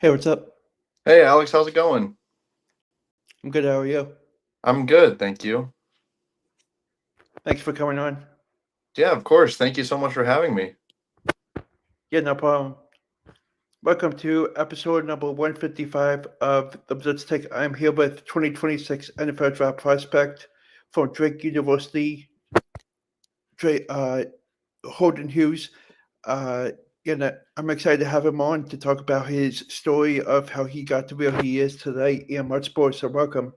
Hey, what's up? Hey Alex, how's it going? I'm good. How are you? I'm good, thank you. Thanks for coming on. Yeah, of course. Thank you so much for having me. Yeah, no problem. Welcome to episode number 155 of the Blitz Take. I'm here with 2026 NFL Draft prospect from Drake University, Drake, Holden Hughes. Uh, I'm excited to have him on to talk about his story of how he got to where he is today in much more. So, welcome.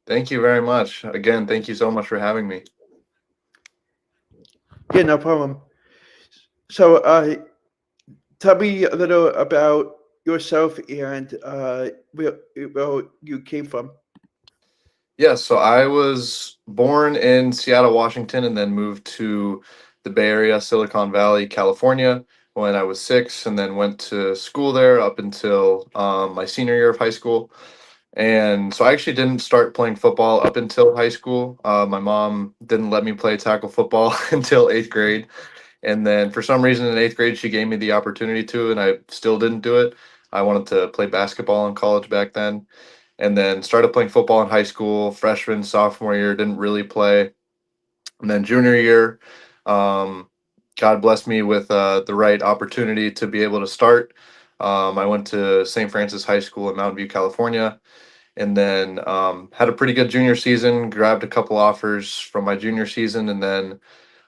Thank you very much. Again, thank you so much for having me. Yeah, no problem. So, tell me a little about yourself and where you came from. Yes, so I was born in Seattle, Washington, and then moved to the Bay Area, Silicon Valley, California when I was 6, and then went to school there up until my senior year of high school. And so I actually didn't start playing football up until high school. My mom didn't let me play tackle football until 8th grade. And then for some reason in 8th grade, she gave me the opportunity to, and I still didn't do it. I wanted to play basketball in college back then. And then started playing football in high school, freshman, sophomore year, didn't really play. And then junior year, um, God blessed me with the right opportunity to be able to start. I went to St. Francis High School in Mountain View, California, and then had a pretty good junior season, grabbed a couple offers from my junior season, and then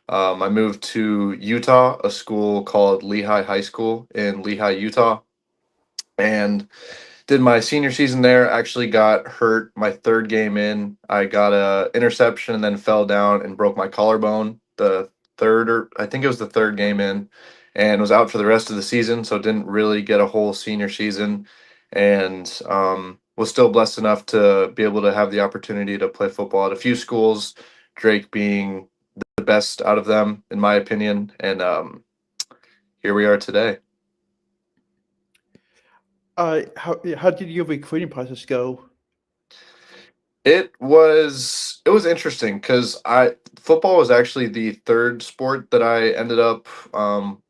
I moved to Utah, a school called Lehigh High School in Lehigh, Utah, and did my senior season there. Actually got hurt my third game in. I got a interception and then fell down and broke my collarbone the third, or I think it was the third game in, and was out for the rest of the season. So didn't really get a whole senior season, and was still blessed enough to be able to have the opportunity to play football at a few schools, Drake being the best out of them, in my opinion. And here we are today. How did your recruiting process go? It was interesting because I football was actually the third sport that I ended up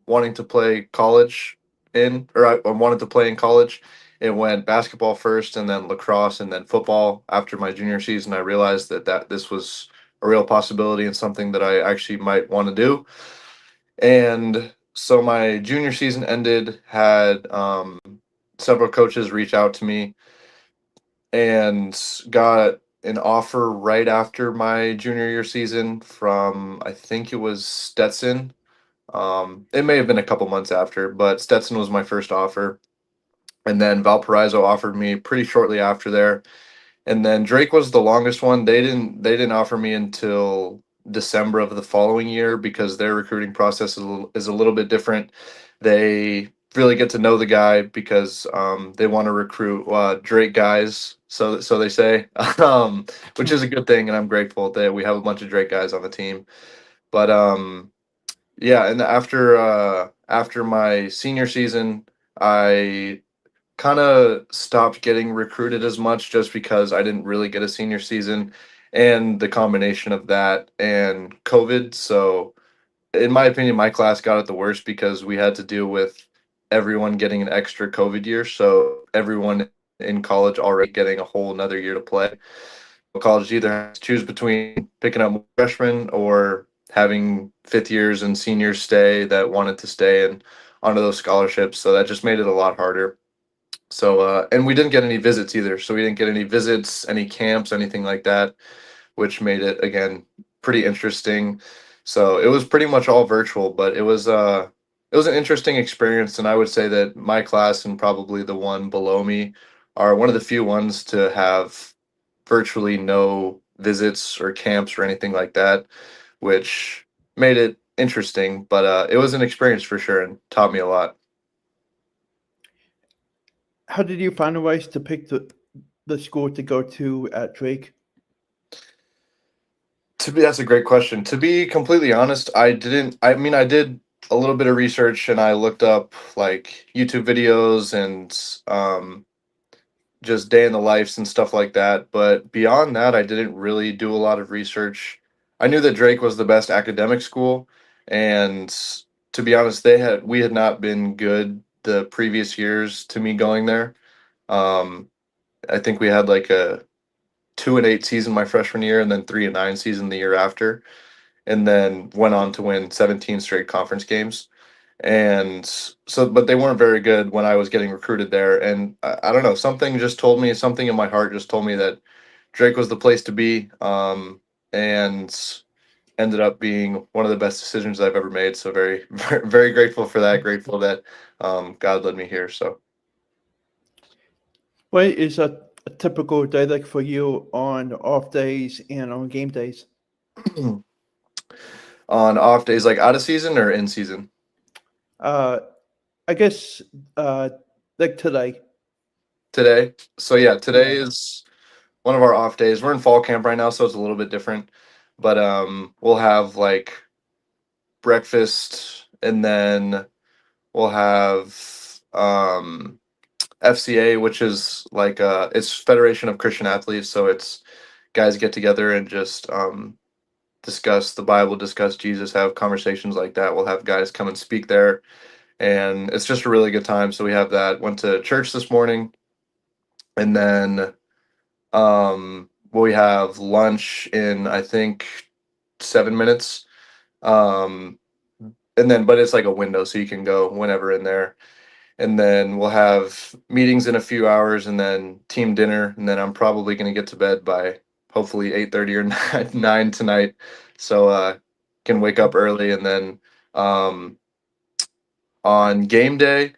wanting to play college in, or I wanted to play in college. It went basketball first, and then lacrosse, and then football. After my junior season, I realized that this was a real possibility and something that I actually might want to do. And so my junior season ended, had several coaches reach out to me and got an offer right after my junior year season from, I think it was Stetson. It may have been a couple months after, but Stetson was my first offer. And then Valparaiso offered me pretty shortly after there. And then Drake was the longest one. They didn't offer me until December of the following year because their recruiting process is a little bit different. They really get to know the guy because they want to recruit Drake guys. So they say, which is a good thing, and I'm grateful that we have a bunch of Drake guys on the team. But yeah, and after my senior season, I kind of stopped getting recruited as much just because I didn't really get a senior season and the combination of that and COVID. So, in my opinion, my class got it the worst because we had to deal with everyone getting an extra COVID year. So, everyone in college already getting a whole another year to play. College either has to choose between picking up more freshmen or having fifth years and seniors stay that wanted to stay and onto those scholarships. So, that just made it a lot harder. So, and we didn't get any visits either. So we didn't get any visits, any camps, anything like that, which made it again pretty interesting. So it was pretty much all virtual, but it was an interesting experience, and I would say that my class and probably the one below me are one of the few ones to have virtually no visits or camps or anything like that, which made it interesting. But it was an experience for sure and taught me a lot. How did you find a ways to pick the school to go to at Drake? That's a great question. To be completely honest, I didn't. I mean, I did a little bit of research and I looked up like YouTube videos and just day in the lives and stuff like that. But beyond that, I didn't really do a lot of research. I knew that Drake was the best academic school, and to be honest, we had not been good the previous years to me going there. Um, I think we had like a 2-8 season my freshman year, and then 3-9 season the year after, and then went on to win 17 straight conference games. And so, but they weren't very good when I was getting recruited there. And I don't know, something just told me, something in my heart just told me that Drake was the place to be. And ended up being one of the best decisions I've ever made. So very, very, very grateful for that. Grateful that God led me here. So What is a typical day like for you on off days and on game days? on off days, like out of season or in season? Uh, I guess uh, like today. Today. So yeah, Yeah. today is one of our off days. We're in fall camp right now, so it's a little bit different. But we'll have like breakfast, and then we'll have FCA, which is like it's Federation of Christian Athletes, so it's guys get together and just discuss the Bible, discuss Jesus, have conversations like that. We'll have guys come and speak there, and it's just a really good time. So we have that. Went to church this morning, and then we have lunch in I think 7 minutes. Um, and then but it's like a window, so you can go whenever in there. And then we'll have meetings in a few hours, and then team dinner, and then I'm probably going to get to bed by hopefully 8:30 or 9 tonight, so can wake up early. And then um, on game day,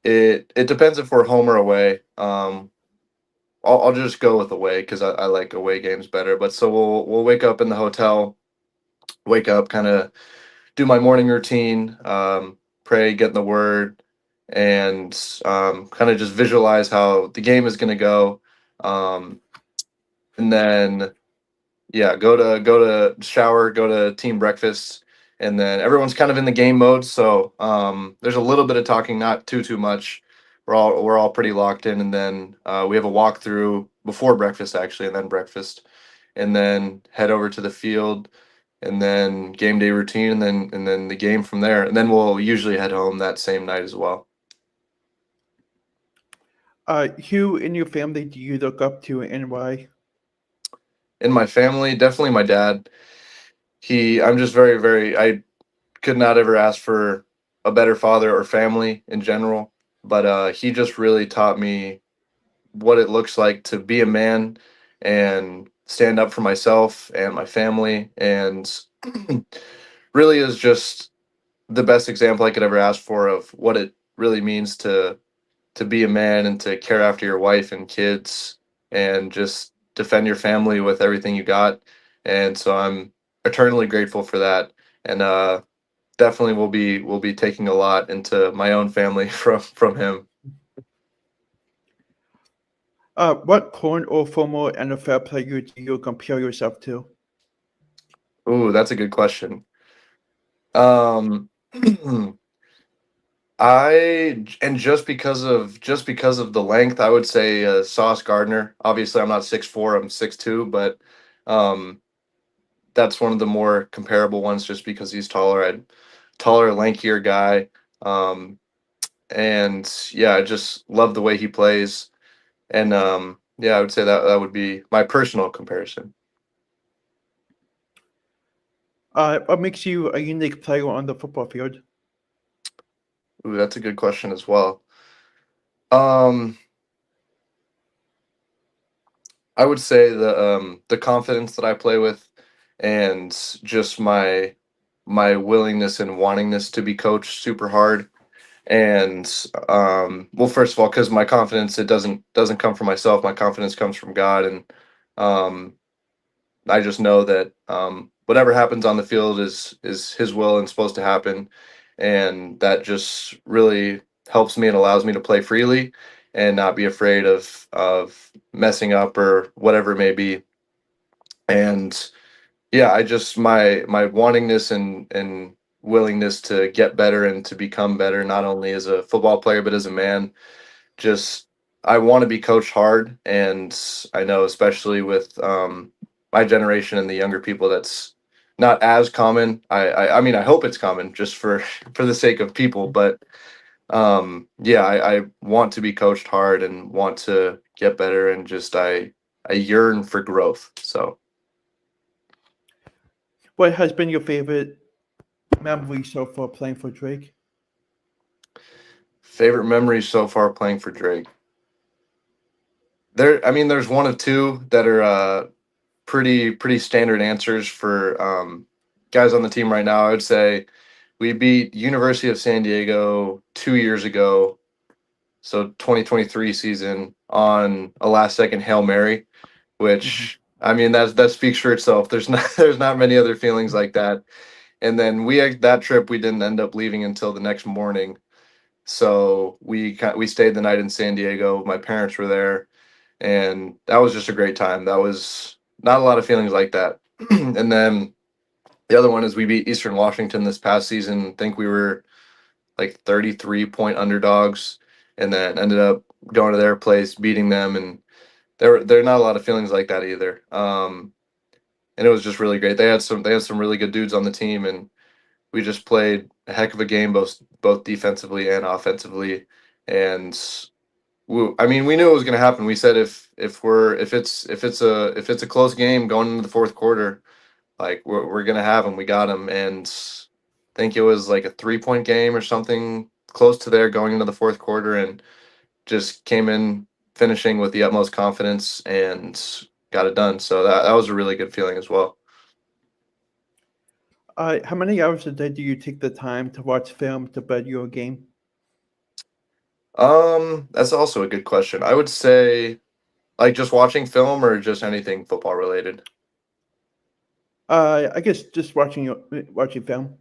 it depends if we're home or away. I'll just go with away because I like away games better. But so we'll wake up in the hotel, wake up, kind of do my morning routine, pray, get in the word, and kind of just visualize how the game is going to go. Um, and then, yeah, go to shower, go to team breakfast, and then everyone's kind of in the game mode. So there's a little bit of talking, not too much. We're all pretty locked in, and then we have a walkthrough before breakfast actually, and then breakfast, and then head over to the field, and then game day routine, and then the game from there, and then we'll usually head home that same night as well. Who in your family do you look up to and why? In my family, definitely my dad. I'm just very, very. I could not ever ask for a better father or family in general, but he just really taught me what it looks like to be a man and stand up for myself and my family, and really is just the best example I could ever ask for of what it really means to be a man and to care after your wife and kids and just defend your family with everything you got. And so I'm eternally grateful for that. And definitely will be taking a lot into my own family from him. What current or former NFL player do you compare yourself to? Ooh, that's a good question. Um I and just because of the length, I would say Sauce Gardner. Obviously, I'm not 6'4", I'm 6'2", but um, that's one of the more comparable ones just because he's taller. Taller, lankier guy. Um, and yeah, I just love the way he plays. And yeah, I would say that would be my personal comparison. What makes you a unique player on the football field? Ooh, that's a good question as well. Um, I would say the confidence that I play with, and just my willingness and wantingness to be coached super hard. And well, first of all, because my confidence, it doesn't come from myself. My confidence comes from God, and um, I just know that whatever happens on the field is His will and supposed to happen, and that just really helps me and allows me to play freely and not be afraid of messing up or whatever it may be. And yeah, I just my wantingness and willingness to get better and to become better, not only as a football player but as a man. Just I want to be coached hard, and I know especially with my generation and the younger people, that's not as common. I mean, I hope it's common just for for the sake of people, but Yeah, I want to be coached hard and want to get better, and just I yearn for growth. So What has been your favorite memory so far playing for Drake? favorite memories so far playing for Drake. I mean, there's one of two that are pretty standard answers for guys on the team right now. I would say we beat University of San Diego 2 years ago, so 2023 season on a last second Hail Mary, Hmm. which I mean that speaks for itself. There's not there's not many other feelings like that. And then that trip we didn't end up leaving until the next morning. So we stayed the night in San Diego. My parents were there, and that was just a great time. That was not a lot of feelings like that. And then the other one is we beat Eastern Washington this past season. I think we were like 33-point underdogs, and then ended up going to their place, beating them, and there are not a lot of feelings like that either. And it was just really great. They had some really good dudes on the team, and we just played a heck of a game, both defensively and offensively. And I mean, we knew it was going to happen. We said if it's a close game going into the fourth quarter, like we're going to have them. We got them, and I think it was like a 3-point game or something close to there going into the fourth quarter, and just came in finishing with the utmost confidence and got it done. So that was a really good feeling as well. How many hours a day do you take the time to watch film to bet your game? That's also a good question. I would say like just watching film or just anything football related. I guess just watching film.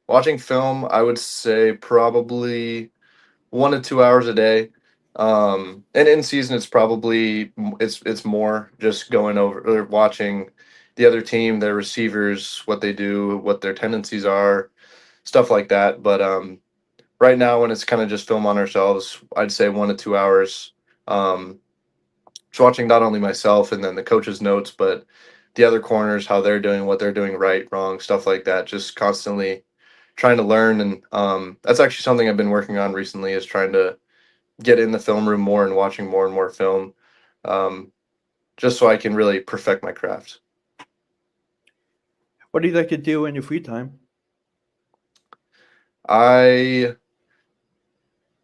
Watching film, I would say probably 1 to 2 hours a day. And in season, it's probably it's more just going over or watching the other team, their receivers, what they do, what their tendencies are, stuff like that. But right now, when it's kind of just film on ourselves, I'd say 1 to 2 hours. Um, just watching not only myself and then the coach's notes, but the other corners, how they're doing, what they're doing right, wrong, stuff like that. Just constantly trying to learn, and that's actually something I've been working on recently, is trying to get in the film room more and watching more and more film, um, just so I can really perfect my craft. What do you like to do in your free time? I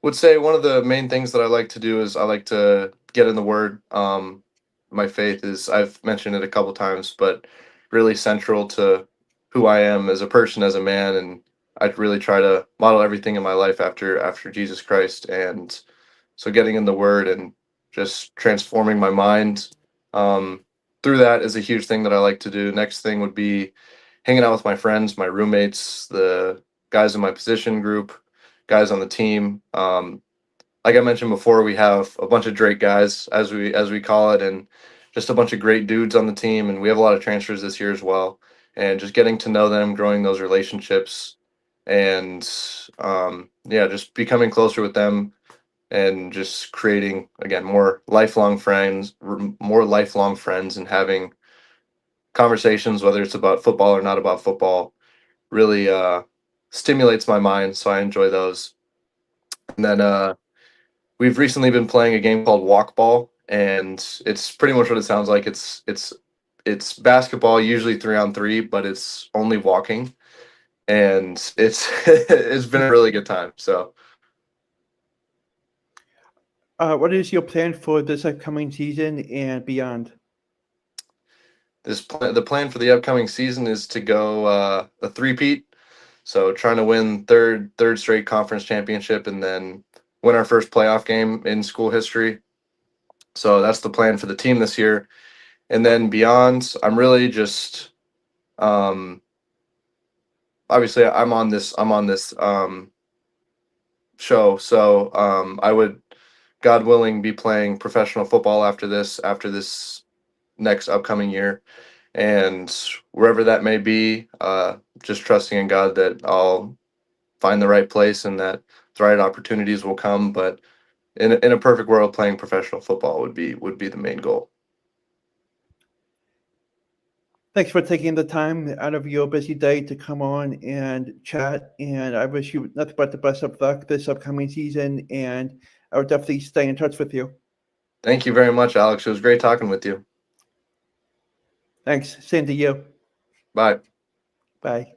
would say one of the main things that I like to do is I like to get in the Word. My faith is, I've mentioned it a couple times, but really central to who I am as a person, as a man, and I really try to model everything in my life after Jesus Christ. And so getting in the Word and just transforming my mind um, through that is a huge thing that I like to do. Next thing would be hanging out with my friends, my roommates, the guys in my position group, guys on the team. Like I mentioned before, we have a bunch of Drake guys, as we call it, and just a bunch of great dudes on the team. And we have a lot of transfers this year as well. And just getting to know them, growing those relationships, and yeah, just becoming closer with them, and just creating again more lifelong friends, and having conversations, whether it's about football or not about football, really stimulates my mind. So I enjoy those. And then we've recently been playing a game called walk ball, and it's pretty much what it sounds like. It's basketball, usually 3-on-3, but it's only walking, and it's it's been a really good time. So What is your plan for this upcoming season and beyond? the plan for the upcoming season is to go a three-peat. So trying to win third straight conference championship, and then win our first playoff game in school history. So that's the plan for the team this year. And then beyond, I'm really just um, obviously I'm on this show, so I would, God willing, be playing professional football after this next upcoming year, and wherever that may be, just trusting in God that I'll find the right place and that the right opportunities will come. But in a perfect world, playing professional football would be the main goal. Thanks for taking the time out of your busy day to come on and chat. And I wish you nothing but the best of luck this upcoming season. And I would definitely stay in touch with you. Thank you very much, Alex. It was great talking with you. Thanks. Same to you. Bye. Bye.